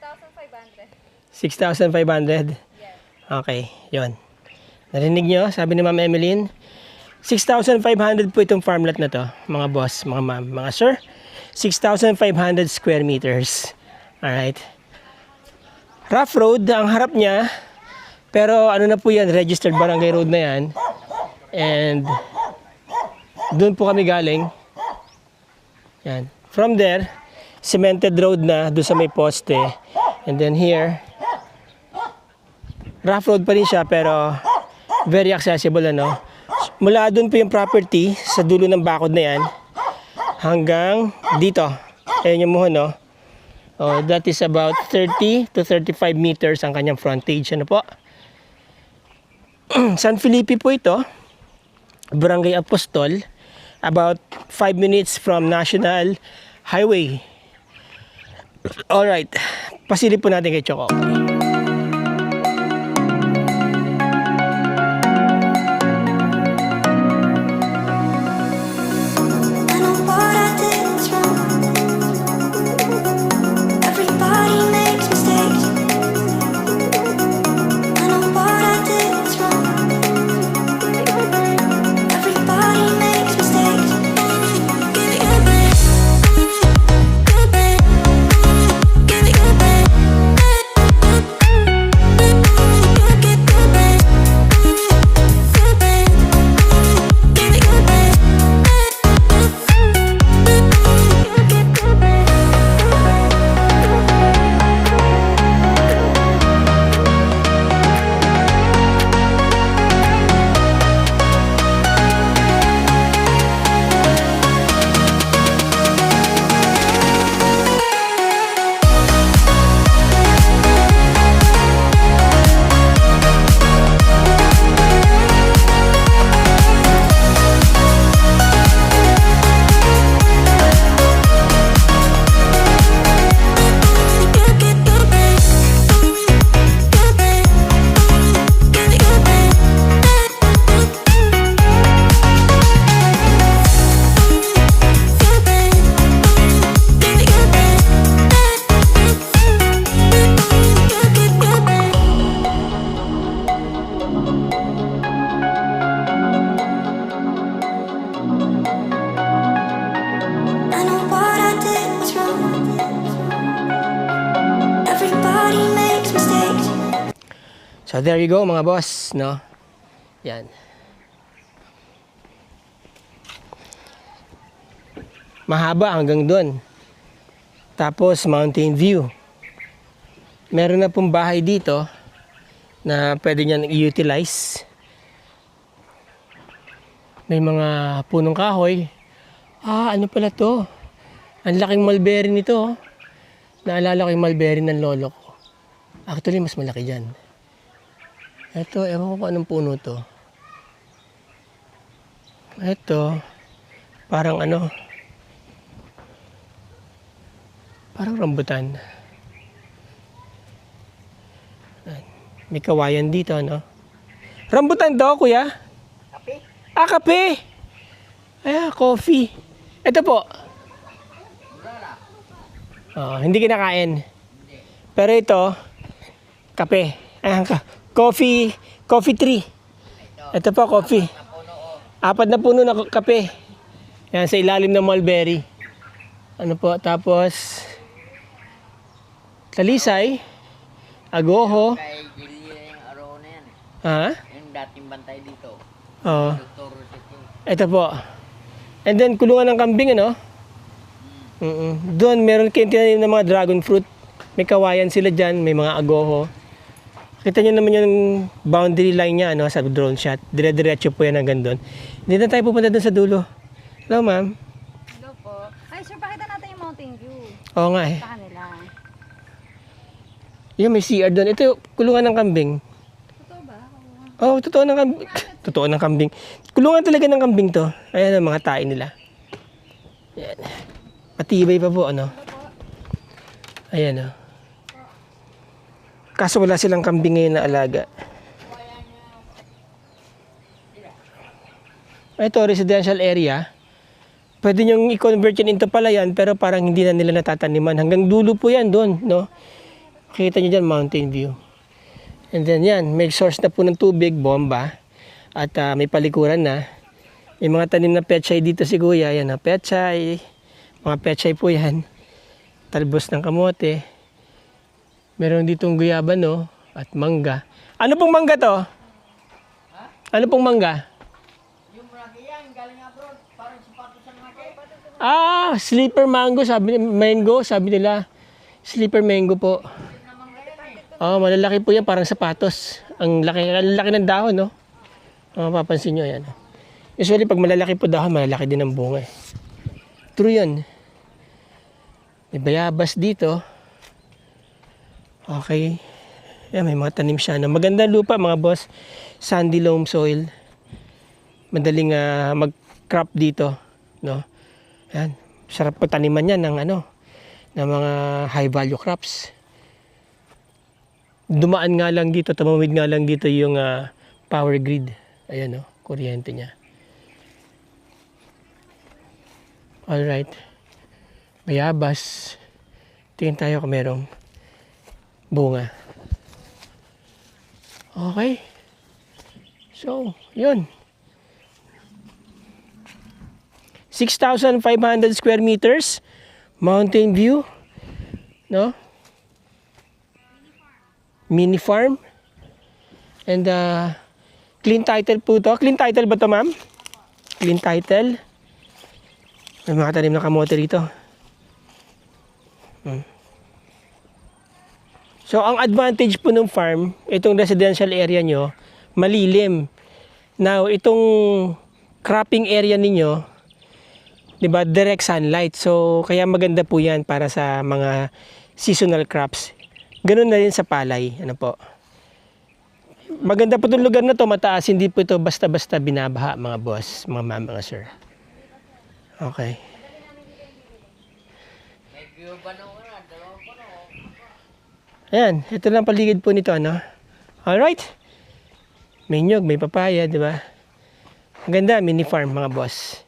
6,500. 6,500? Yes. Okay, yon. Narinig nyo? Sabi ni Ma'am Emeline, 6,500 po itong farmlet na to, mga boss, mga ma'am, mga sir. 6,500 square meters. Alright. Rough road, ang harap niya, pero ano na po yan, registered barangay road na yan. And doon po kami galing. Yan. From there, cemented road na doon sa may poste. And then here, rough road pa rin siya pero very accessible, ano. Mula doon po yung property sa dulo ng bakod na yan hanggang dito. Ayan yung muhon, no. Oh, that is about 30 to 35 meters ang kanyang frontage, ano po. San Felipe po ito, Barangay Apostol, about 5 minutes from National Highway. Alright, pasilip po natin kay Choco. So there you go, mga boss, no? Yan. Mahaba hanggang doon. Tapos mountain view. Meron na pong bahay dito na pwede niyang i-utilize. May mga punong kahoy. Ah, ano pala to? Ang laking mulberry nito. Naalala ko yung mulberry ng lolo ko. Actually, mas malaki dyan. Ito, ewan ko kung anong puno to. Ito, parang ano, parang rambutan. May kawayan dito, no? Rambutan daw, kuya? Kape? Ah, kape! Ay, coffee. Ito po. Oh, hindi kinakain. Pero ito, kape. Ayan ka. Coffee tree. Ito po, coffee. 4 na puno na kape. Yan, sa ilalim ng mulberry. Ano po, tapos talisay, agoho. Kay Gilly yung araw na yan. Ha? Yung dating bantay dito. Oo. Dr. Rosito. Ito po. And then, kulungan ng kambing, ano? Doon, meron kayong tinanim ng mga dragon fruit. May kawayan sila dyan, may mga agoho. Kita nyo naman yung boundary line niya, ano, sa drone shot. Dire-diretso po yan hanggang doon. Hindi na tayo pupunta doon sa dulo. Hello, ma'am. Hello po. Ay, sir, pakita natin yung mountain view. Oo nga eh. Sa kanila. Yung may CR doon. Ito yung kulungan ng kambing. Totoo ba? Oo, totoo ng kambing. Totoo ng kambing. Kulungan talaga ng kambing to. Ayan ang mga tae nila. Ayan. Matibay pa po, ano. Ayan, oh. Kaso wala silang kambing ngayon na alaga. Ito, residential area. Pwede nyong i-convert yan into palayan, pero parang hindi na nila natataniman. Hanggang dulo po yan doon, no? Kita nyo dyan, mountain view. And then yan, may source na po ng tubig, bomba. At may palikuran na. May mga tanim na pechay dito si Kuya. Yan, pechay. Mga pechay po yan. Talbos ng kamote. Meron ditong guyabano at mangga. Ano pong mangga to? Ano pong mangga? Yung malaki yan, galing abroad. Parang sapatos ang malaki. Sleeper mango, sabi nila. Sleeper mango po. Malalaki po yan, parang sapatos. Ang laki ng dahon, no? Mapapansin nyo, yan. Usually, pag malalaki po dahon, malalaki din ang bunga. True yun. May bayabas dito. Okay. Yan, may mga tanim siya. Magandang lupa, mga boss. Sandy loam soil. Madaling mag-crop dito, no? Yan. Sarap po taniman yan ng mga high value crops. Dumaan nga lang dito, tumawid nga lang dito yung power grid. Ayan, kuryente niya. Alright. Bayabas. Tingin tayo kung merong bunga. Okay. So, yun. 6,500 square meters. Mountain view. No? Mini farm. And clean title po to. Clean title ba to, ma'am? Clean title. May mga tanim na kamote rito. So, ang advantage po ng farm, itong residential area nyo, malilim. Now, itong cropping area ninyo, diba, direct sunlight. So, kaya maganda po yan para sa mga seasonal crops. Ganun na rin sa palay. Ano po? Maganda po itong lugar na to, mataas. Hindi po ito basta-basta binabaha, mga boss, mga ma'am, mga sir. Okay. May view ba na una? Dalawa pa na. Ayan, ito lang paligid po nito, ano? Alright. May nyog, may papaya, di ba? Ang ganda, mini farm, mga boss.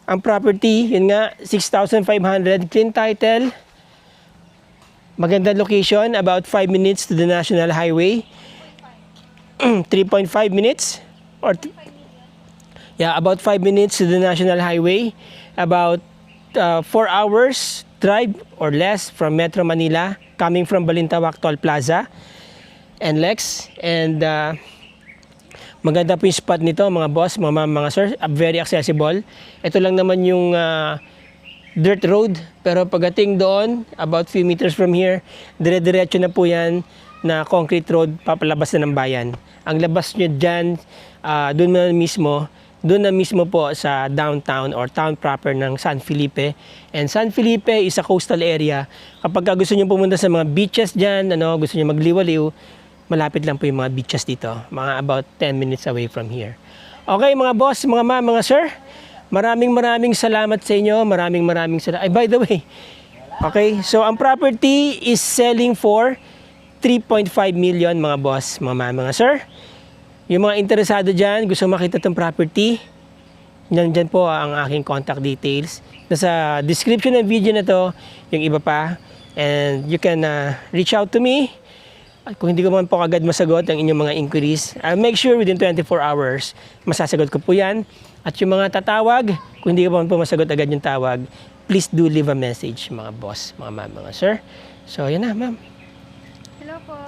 Ang property, yun nga, 6,500, clean title. Maganda location, about 5 minutes to the National Highway. 3.5 minutes. About 5 minutes to the National Highway. About 4 hours drive or less from Metro Manila, coming from Balintawak Toll Plaza and Lex. And maganda po yung spot nito, mga boss, mga ma'am, mga sir. Very accessible. Ito lang naman yung dirt road. Pero pagdating doon, about few meters from here, dire-diretso na po yan na concrete road papalabas na ng bayan. Ang labas nyo dyan, doon na mismo po sa downtown or town proper ng San Felipe. And San Felipe is a coastal area. Kapag gusto nyo pumunta sa mga beaches dyan, gusto nyo magliwaliw, malapit lang po yung mga beaches dito. Mga about 10 minutes away from here. Okay, mga boss, mga ma'am, mga sir, maraming salamat sa inyo. Maraming salamat. Ay, by the way, okay, so ang property is selling for 3.5 million, mga boss, mga ma'am, mga sir. Yung mga interesado dyan, gusto makita itong property, nandyan po ang aking contact details. Nasa description ng video na to, yung iba pa. And you can reach out to me. At kung hindi ko man po agad masagot ang inyong mga inquiries, I'll make sure within 24 hours, masasagot ko po yan. At yung mga tatawag, kung hindi ko man po masagot agad yung tawag, please do leave a message, mga boss, mga ma'am, mga sir. So, yan na, ma'am. Hello po.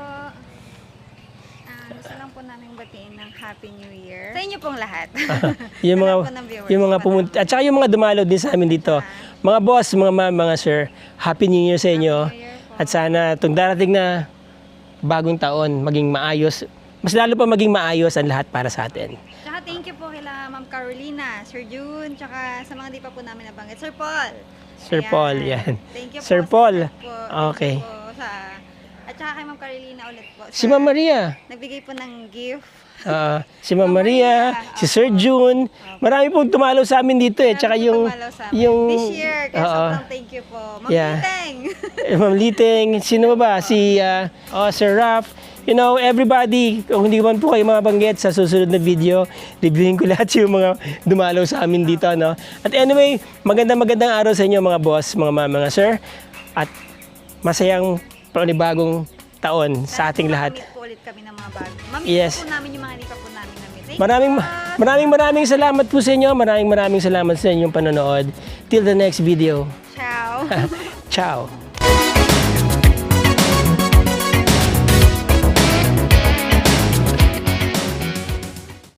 Gusto lang po namin batiin ng Happy New Year. Sa inyo pong lahat. Yung mga pumunta, at saka yung mga dumalo din sa amin dito. Mga boss, mga ma'am, mga sir, Happy New Year sa inyo. At sana itong darating na bagong taon, maging maayos. Mas lalo pa maging maayos ang lahat para sa atin. Tsaka thank you po kila Ma'am Carolina, Sir June, tsaka sa mga di pa po namin nabanggit. Sir Paul. Sir Ayan. Paul, yan. Thank you Sir po. Paul. Po. Okay. Thank you po at saka kay Ma'am Carolina ulit po. Si Ma'am Maria. Nagbigay po ng gift. Si Ma'am Maria, si Sir June. Marami pong tumalo sa amin dito eh. Tsaka yung This year, kaya sobrang thank you po. Ma'am Liteng. Ma'am Liteng. Sino ba? Si Sir Raf. You know, everybody, kung hindi man po kayo mabanggit sa susunod na video, reviewin ko lahat yung mga dumalaw sa amin dito, no? At anyway, magandang araw sa inyo, mga boss, mga ma'am, mga sir. At masayang panibagong taon sa ating lahat. Mamit po ulit kami ng mga bago. Mamit Yes. po namin yung mga hindi pa po namin namit. Thank Maraming salamat po sa inyo. Maraming salamat sa inyong panonood. Till the next video. Ciao. Ciao.